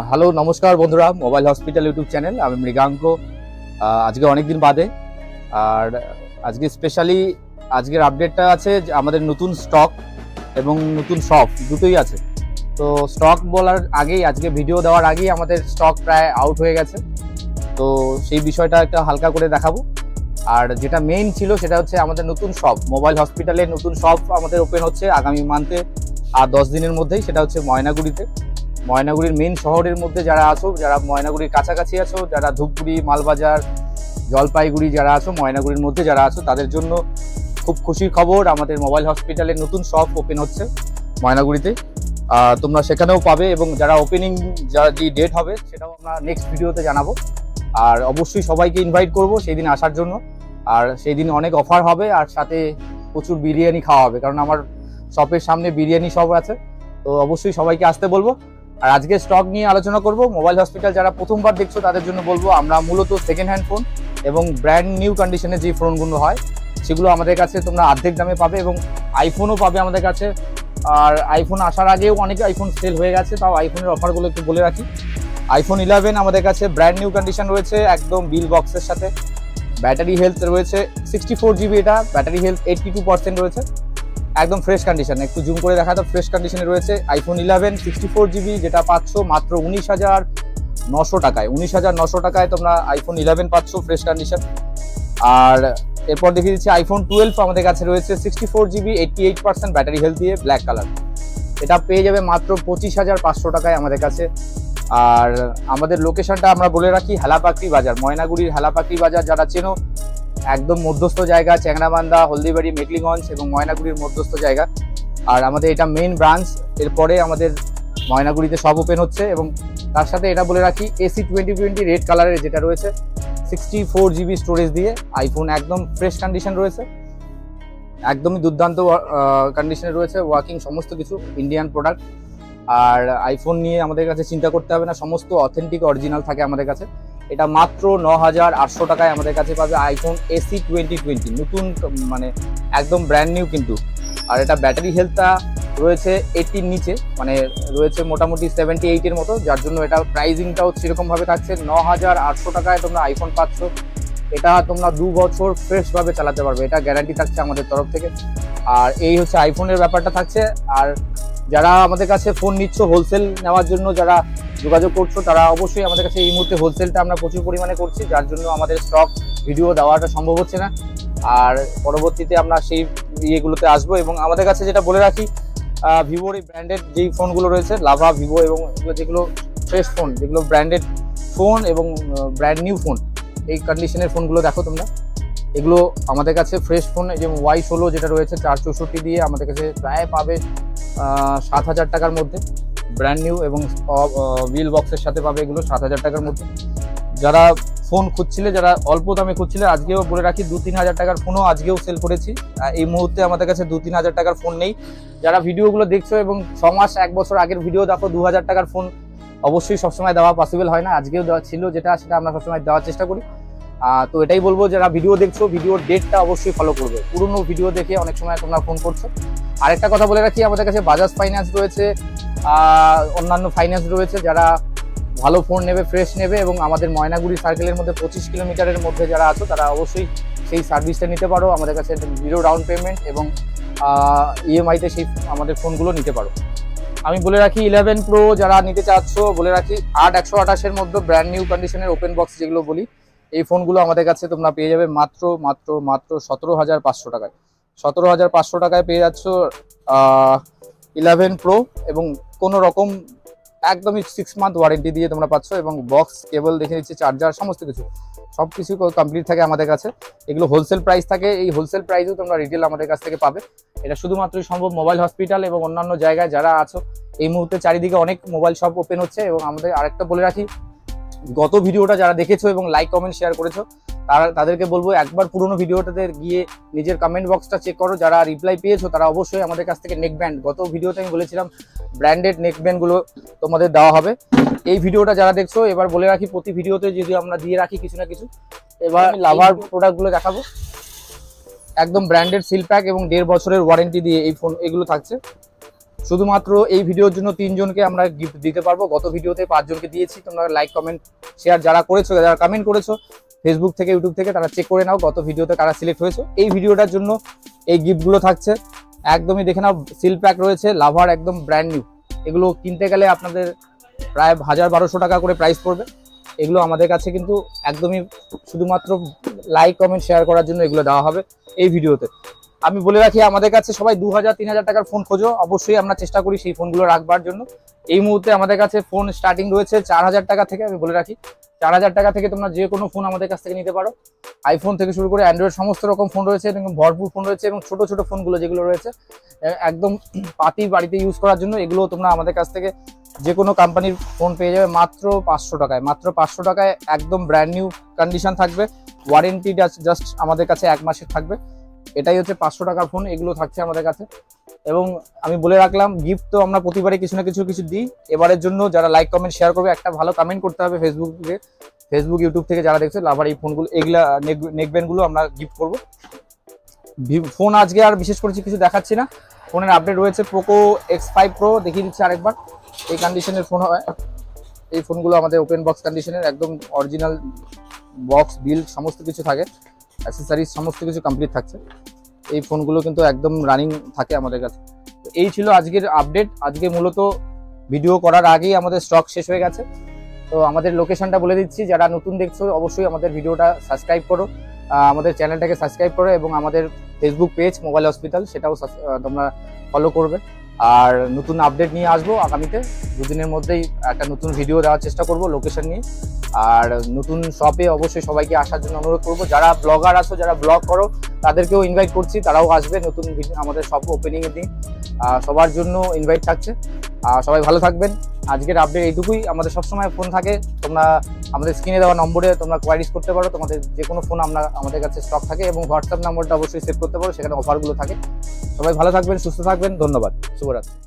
Hello নমস্কার বন্ধুরা, mobile hospital YouTube channel. আমি মৃগাঙ্ক। আজকে অনেকদিন বাদে, আর আজকে স্পেশালি আজকের আপডেটটা আছে যে আমাদের নতুন স্টক এবং নতুন শপ দুটোই আছে। তো স্টক বলার আগেই, আজকে ভিডিও দেওয়ার আগেই আমাদের স্টক প্রায় আউট হয়ে গেছে। তো সেই বিষয়টা একটা হালকা করে দেখাবো। আর যেটা মেইন ছিল সেটা হচ্ছে আমাদের নতুন শপ, মোবাইল হসপিটালের নতুন শপ আমাদের ওপেন হচ্ছে আগামী মান্থে, আর 10 দিনের মধ্যেই। সেটা হচ্ছে ময়নাগুড়িতে। ময়নাগুড়ির মেইন শহরের মধ্যে যারা আছো, যারা ময়নাগুড়ির কাছাকাছি আছো, যারা ধূপগুড়ি, মালবাজার, জলপাইগুড়ি যারা আছো, ময়নাগুড়ির মধ্যে যারা আছো, তাদের জন্য খুব খুশির খবর, আমাদের মোবাইল হসপিটালের নতুন শপ ওপেন হচ্ছে ময়নাগুড়িতে। তোমরা সেখানেও পাবে, এবং যারা ওপেনিং যে ডেট হবে সেটাও আমরা নেক্সট ভিডিওতে জানাবো। আর অবশ্যই সবাইকে ইনভাইট করব সেই দিন আসার জন্য। আর সেই দিন অনেক অফার হবে, আর সাথে প্রচুর বিরিয়ানি খাওয়া হবে, কারণ আমার শপের সামনে বিরিয়ানি শপ আছে। তো অবশ্যই সবাইকে আসতে বলবো। আর আজকে স্টক নিয়ে আলোচনা করব। মোবাইল হসপিটাল যারা প্রথমবার দেখছো তাদের জন্য বলবো, আমরা মূলত সেকেন্ড হ্যান্ড ফোন এবং ব্র্যান্ড নিউ কন্ডিশনে যে ফোনগুলো হয় সেগুলো আমাদের কাছে তোমরা অর্ধেক দামে পাবে, এবং আইফোনও পাবে আমাদের কাছে। আর আইফোন আসার আগেও অনেক আইফোন সেল হয়ে গেছে, তাও আইফোনের অফারগুলো একটু বলে রাখি। আইফোন 11 আমাদের কাছে ব্র্যান্ড নিউ কন্ডিশন রয়েছে, একদম বিল বক্সের সাথে। ব্যাটারি হেলথ রয়েছে 64 GB, এটা ব্যাটারি হেলথ 82% রয়েছে, একদম ফ্রেশ কন্ডিশন। একটু জুম করে দেখা তো, ফ্রেশ কন্ডিশনে রয়েছে আইফোন 11 64 GB, যেটা পাচ্ছ মাত্র 19,900 টাকায়। 19,900 টাকায় তোমরা আইফোন 11 পাচ্ছ ফ্রেশ কন্ডিশন। আর এরপর দেখিয়ে দিচ্ছি আইফোন 12 আমাদের কাছে রয়েছে 64 GB 88% ব্যাটারি হেলথ দিয়ে, ব্ল্যাক কালার। এটা পেয়ে যাবে মাত্র 25,500 টাকায় আমাদের কাছে। আর আমাদের লোকেশনটা আমরা বলে রাখি, হেলাপাকড়ি বাজার, ময়নাগুড়ির হেলাপাকড়ি বাজার যারা চেনো, একদম মধ্যস্থ জায়গা, চ্যাংড়াবান্ধা, হলদিবাড়ি, মেকলিগঞ্জ এবং ময়নাগুড়ির মধ্যস্থ জায়গা। আর আমাদের এটা মেইন ব্রাঞ্চ। এরপরে আমাদের ময়নাগুড়িতে সব ওপেন হচ্ছে, এবং তার সাথে এটা বলে রাখি AC 2020 রেড কালারের যেটা রয়েছে 64 GB স্টোরেজ দিয়ে আইফোন, একদম ফ্রেশ কন্ডিশন রয়েছে, একদমই দুর্দান্ত কন্ডিশনে রয়েছে, ওয়ার্কিং সমস্ত কিছু, ইন্ডিয়ান প্রোডাক্ট। আর আইফোন নিয়ে আমাদের কাছে চিন্তা করতে হবে না, সমস্ত অথেন্টিক অরিজিনাল থাকে আমাদের কাছে। এটা মাত্র 9,800 টাকায় আমাদের কাছে পাবে আইফোন AC 2020 নতুন, মানে একদম ব্র্যান্ড নিউ কিন্তু। আর এটা ব্যাটারি হেলথটা রয়েছে 80 নিচে, মানে রয়েছে মোটামুটি 78-এর মতো, যার জন্য এটা প্রাইজিংটাও সেরকমভাবে থাকছে। 9,800 টাকায় তোমরা আইফোন পাচ্ছ। এটা তোমরা 2 বছর ফ্রেশভাবে চালাতে পারবে, এটা গ্যারান্টি থাকছে আমাদের তরফ থেকে। আর এই হচ্ছে আইফোনের ব্যাপারটা থাকছে। আর যারা আমাদের কাছে ফোন নিচ্ছ হোলসেল নেওয়ার জন্য, যারা যোগাযোগ করছো, তারা অবশ্যই আমাদের কাছে এই মুহূর্তে হোলসেলটা আমরা প্রচুর পরিমাণে করছি, যার জন্য আমাদের স্টক ভিডিও দেওয়াটা সম্ভব হচ্ছে না। আর পরবর্তীতে আমরা সেই ইয়েগুলোতে আসবো। এবং আমাদের কাছে যেটা বলে রাখি, ভিভোর এই ব্র্যান্ডেড যেই ফোনগুলো রয়েছে, লাভা, ভিভো, এবং যেগুলো ফ্রেশ ফোন, যেগুলো ব্র্যান্ডেড ফোন এবং ব্র্যান্ড নিউ ফোন, এই কন্ডিশনের ফোনগুলো দেখো তোমরা, এগুলো আমাদের কাছে ফ্রেশ ফোন। যেমন Y16 যেটা রয়েছে 464 দিয়ে আমাদের কাছে প্রায় পাবে 7,000 টাকার মধ্যে, ব্র্যান্ড নিউ এবং বিল বক্সের সাথে পাবে এগুলো 7,000 টাকার মধ্যে। যারা ফোন খুঁজছিলে, যারা অল্প দামে খুঁজছিলে, আজকেও বলে রাখি 2-3 হাজার টাকার ফোনও আজকেও সেল করেছি। এই মুহূর্তে আমাদের কাছে 2-3 হাজার টাকার ফোন নেই। যারা ভিডিওগুলো দেখছো এবং 6 মাস 1 বছর আগের ভিডিও দেখো, 2,000 টাকার ফোন অবশ্যই সবসময় দেওয়া পসিবল হয় না, আজকেও দেওয়া ছিল যেটা, সেটা আমরা সবসময় দেওয়ার চেষ্টা করি। তো এটাই বলবো, যারা ভিডিও দেখছো ভিডিওর ডেটটা অবশ্যই ফলো করবে, পুরনো ভিডিও দেখে অনেক সময় তোমরা ফোন করছো। আরেকটা কথা বলে রাখি, আমাদের কাছে বাজাজ ফাইন্যান্স রয়েছে, অন্যান্য ফাইন্যান্স রয়েছে। যারা ভালো ফোন নেবে, ফ্রেশ নেবে, এবং আমাদের ময়নাগুড়ি সার্কেলের মধ্যে 25 কিলোমিটারের মধ্যে যারা আছো, তারা অবশ্যই সেই সার্ভিসটা নিতে পারো। আমাদের কাছে 0 ডাউন পেমেন্ট এবং EMI-তে সেই আমাদের ফোনগুলো নিতে পারো। আমি বলে রাখি 11 Pro যারা নিতে চাচ্ছ, বলে রাখি 8/128-এর মধ্যে ব্র্যান্ড নিউ কন্ডিশনের ওপেন বক্স যেগুলো বলি, এই ফোনগুলো আমাদের কাছে তোমরা পেয়ে যাবে মাত্র 17,500 টাকায়। 17,500 টাকায় পেয়ে যাচ্ছ 11 Pro, এবং কোনো রকম একদমই 6 মান্থ ওয়ারেন্টি দিয়ে তোমরা পাচ্ছ, এবং বক্স, কেবল দেখে নিচ্ছি, চার্জার, সমস্ত কিছু সব কিছু কমপ্লিট থাকে আমাদের কাছে। এগুলো হোলসেল প্রাইস থাকে, এই হোলসেল প্রাইসেও তোমরা রিটেল আমাদের কাছ থেকে পাবে। এটা শুধুমাত্রই সম্ভব মোবাইল হসপিটাল এবং অন্যান্য জায়গায় যারা আছো। এই মুহূর্তে চারিদিকে অনেক মোবাইল শপ ওপেন হচ্ছে। এবং আমাদের আরেকটা বলে রাখি, গত ভিডিওটা যারা দেখেছো এবং লাইক কমেন্ট শেয়ার করেছো, তাদেরকে বলবো একবার পুরোনো ভিডিওটাতে গিয়ে নিজের কমেন্ট বক্সটা চেক করো। যারা রিপ্লাই পেয়েছো তারা অবশ্যই আমাদের কাছ থেকে নেক ব্যান্ড, গত ভিডিওতে আমি বলেছিলাম ব্র্যান্ডেড নেক ব্যান্ডগুলো তোমাদের দেওয়া হবে। এই ভিডিওটা যারা দেখছো, এবার বলে রাখি প্রতি ভিডিওতে যদি আমরা দিয়ে রাখি কিছু না কিছু। এবার আমি লাভার প্রোডাক্টগুলো দেখাবো, একদম ব্র্যান্ডেড সিল প্যাক এবং 1.5 বছরের ওয়ারেন্টি দিয়ে এই ফোন, এগুলো থাকছে শুধুমাত্র এই ভিডিওর জন্য 3 জনকে আমরা গিফট দিতে পারবো। গত ভিডিওতে 5 জনকে দিয়েছি। তোমরা লাইক কমেন্ট শেয়ার যারা করেছো, যারা কমেন্ট করেছো ফেসবুক থেকে ইউটিউব থেকে, তারা চেক করে নাও গত ভিডিওতে কারা সিলেক্ট হয়েছে। এই ভিডিওটার জন্য এই গিফটগুলো থাকছে। একদমই দেখে নাও, সিল প্যাক রয়েছে, লাভার একদম ব্র্যান্ড নিউ। এগুলো কিনতে গেলে আপনাদের প্রায় 1000-1200 টাকা করে প্রাইস পড়বে। এগুলো আমাদের কাছে কিন্তু একদমই শুধুমাত্র লাইক কমেন্ট শেয়ার করার জন্য এগুলো দেওয়া হবে এই ভিডিওতে। আমি বলে রাখি, আমাদের কাছে সবাই 2000-3000 টাকার ফোন খোঁজো, অবশ্যই আমরা চেষ্টা করি সেই ফোনগুলো রাখবার জন্য। এই মুহূর্তে আমাদের কাছে ফোন স্টার্টিং রয়েছে 4000 টাকা থেকে। আমি বলে রাখি 4000 টাকা থেকে তোমরা যে কোনো ফোন আমাদের কাছ থেকে নিতে পারো। আইফোন থেকে শুরু করে অ্যান্ড্রয়েড সমস্ত রকম ফোন রয়েছে এবং ভরপুর ফোন রয়েছে, এবং ছোট ছোট ফোনগুলো যেগুলো রয়েছে একদম পাতি বাড়িতে ইউজ করার জন্য, এগুলো তোমরা আমাদের কাছ থেকে যে কোনো কোম্পানির ফোন পেয়ে যাবে মাত্র 500 টাকায়। মাত্র 500 টাকায় একদম ব্র্যান্ড নিউ কন্ডিশন থাকবে। ওয়ারেন্টি জাস্ট আমাদের কাছে 1 মাসের থাকবে। এটাই হচ্ছে 500 টাকার ফোন, এগুলো থাকছে আমাদের কাছে। এবং আমি বলে রাখলাম, গিফট তো আমরা প্রতিবারই কিছু না কিছু দিই। এবারের জন্য যারা লাইক কমেন্ট শেয়ার করবে, একটা ভালো কমেন্ট করতে হবে ফেসবুক ইউটিউব থেকে যারা দেখছে, লাভার এই ফোনগুলো, এগুলা নেকব্যান্ডগুলো আমরা গিফট করব। ফোন আজকে আর বিশেষ করে কিছু দেখাচ্ছি না। ফোনের আপডেট রয়েছে পোকো X5 Pro, দেখিয়ে দিচ্ছি আরেকবার। এই কন্ডিশনের ফোন হয়, এই ফোনগুলো আমাদের ওপেন বক্স কন্ডিশনের, একদম অরিজিনাল বক্স বিল্ড সমস্ত কিছু থাকে, অ্যাক্সেসরিজ সমস্ত কিছু কমপ্লিট থাকছে। এই ফোনগুলো কিন্তু একদম রানিং থাকে আমাদের কাছে। তো এই ছিল আজকের আপডেট। আজকে মূলত ভিডিও করার আগেই আমাদের স্টক শেষ হয়ে গেছে। তো আমাদের লোকেশনটা বলে দিচ্ছি, যারা নতুন দেখছো অবশ্যই আমাদের ভিডিওটা সাবস্ক্রাইব করো, আমাদের চ্যানেলটাকে সাবস্ক্রাইব করো, এবং আমাদের ফেসবুক পেজ মোবাইল হসপিটাল সেটাও তোমরা ফলো করবে। আর নতুন আপডেট নিয়ে আসবো আগামীতে, দুদিনের মধ্যেই একটা নতুন ভিডিও দেওয়ার চেষ্টা করব লোকেশন নিয়ে। আর নতুন শপে অবশ্যই সবাইকে আসার জন্য অনুরোধ করব। যারা ব্লগার আছো, যারা ব্লগ করো, তাদেরকেও ইনভাইট করছি, তারাও আসবে নতুন আমাদের শপ ওপেনিং এর দিন। সবার জন্য ইনভাইট থাকছে। সবাই ভালো থাকবেন। আজকের আপডেট এইটুকুই। আমাদের সবসময় ফোন থাকে, তোমরা আমাদের স্ক্রিনে দেওয়া নম্বরে তোমরা কোয়ারিজ করতে পারো। তোমাদের যে কোনো ফোন আমাদের কাছে স্টক থাকে, এবং হোয়াটসঅ্যাপ নম্বরটা অবশ্যই সেভ করতে পারো, সেখানে অফারগুলো থাকে। সবাই ভালো থাকবেন, সুস্থ থাকবেন। ধন্যবাদ, শুভরাত্রি।